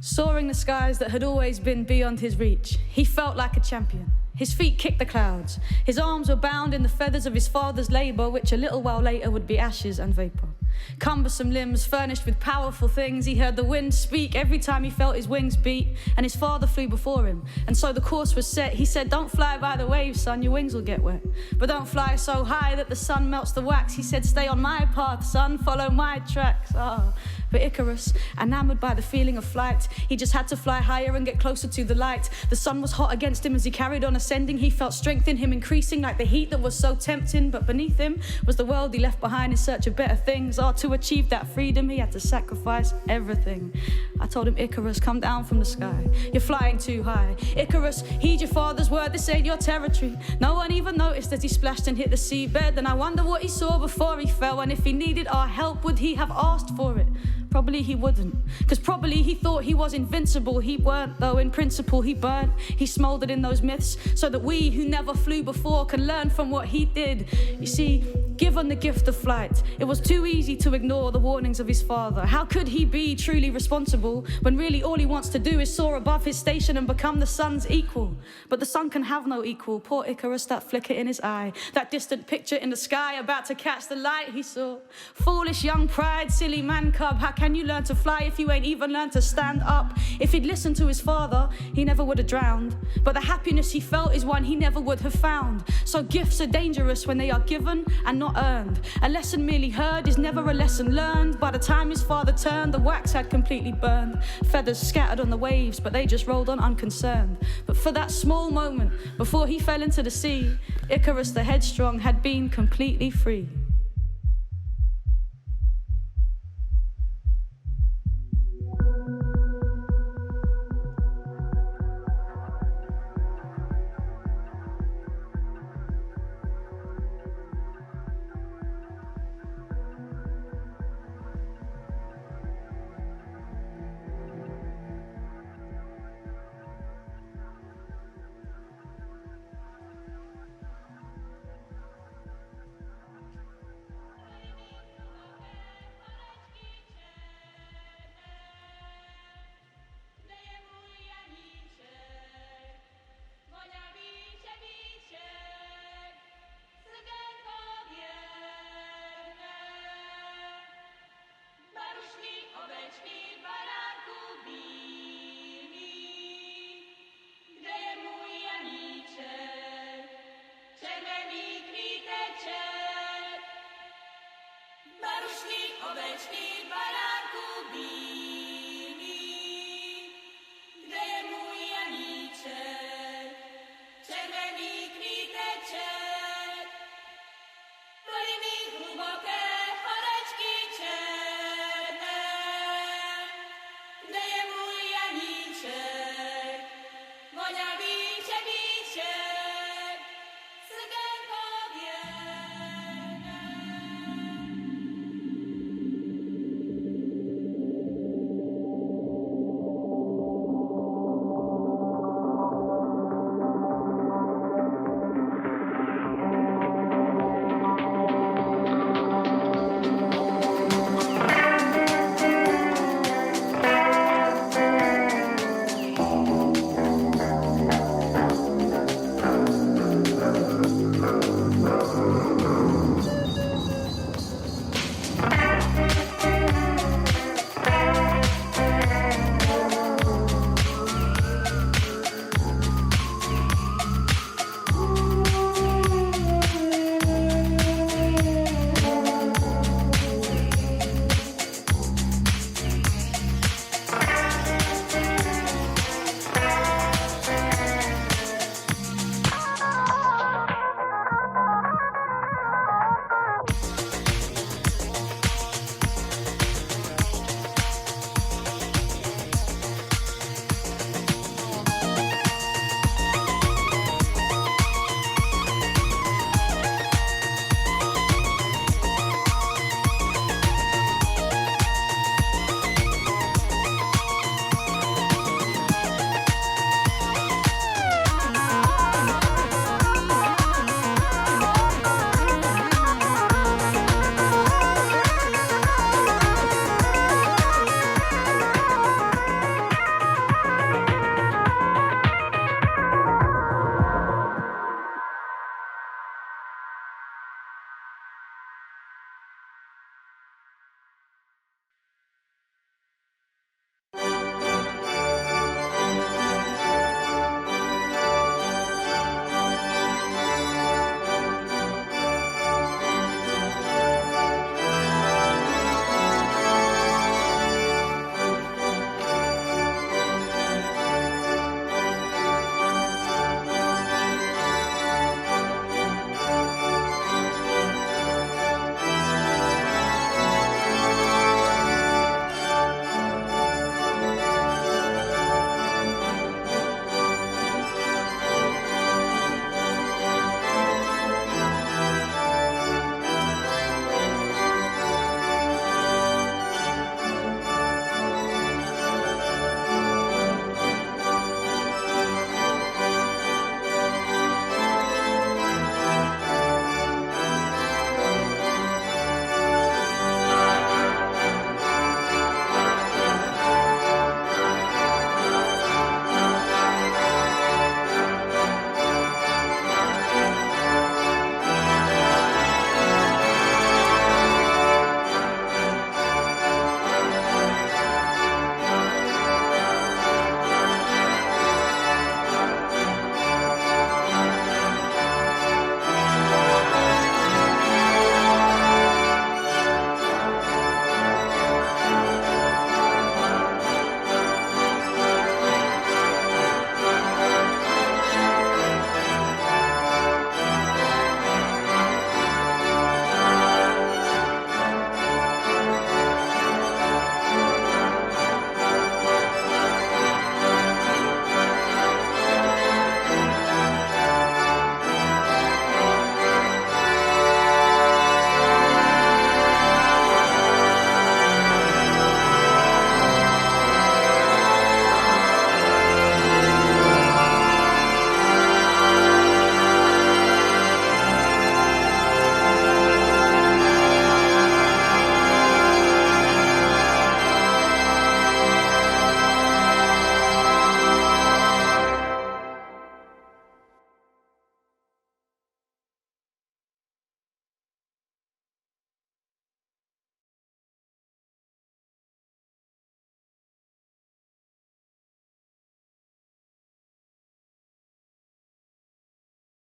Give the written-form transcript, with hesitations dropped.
Soaring the skies that had always been beyond his reach, he felt like a champion. His feet kicked the clouds. His arms were bound in the feathers of his father's labour, which a little while later would be ashes and vapour. Cumbersome limbs furnished with powerful things, he heard the wind speak every time he felt his wings beat, and his father flew before him. And so the course was set. He said, "Don't fly by the waves, son, your wings will get wet. But don't fly so high that the sun melts the wax." He said, "Stay on my path, son, follow my tracks." But Icarus, enamoured by the feeling of flight, he just had to fly higher and get closer to the light. The sun was hot against him as he carried on ascending. He felt strength in him increasing like the heat that was so tempting. But beneath him was the world he left behind in search of better things. are. To achieve that freedom, he had to sacrifice everything. I told him, Icarus, come down from the sky. You're flying too high. Icarus, heed your father's word, this ain't your territory. No one even noticed as he splashed and hit the seabed. And I wonder what he saw before he fell. And if he needed our help, would he have asked for it? Probably he wouldn't, cause probably he thought he was invincible. He weren't, though, in principle he burnt. He smouldered in those myths so that we who never flew before can learn from what he did. You see, given the gift of flight, it was too easy to ignore the warnings of his father. How could he be truly responsible when really all he wants to do is soar above his station and become the sun's equal? But the sun can have no equal. Poor Icarus, that flicker in his eye, that distant picture in the sky about to catch the light he saw. Foolish young pride, silly man cub, how can you learn to fly if you ain't even learned to stand up? If he'd listened to his father, he never would have drowned. But the happiness he felt is one he never would have found. So gifts are dangerous when they are given and not earned. A lesson merely heard is never a lesson learned. By the time his father turned, the wax had completely burned. Feathers scattered on the waves, but they just rolled on unconcerned. But for that small moment, before he fell into the sea, Icarus the headstrong had been completely free.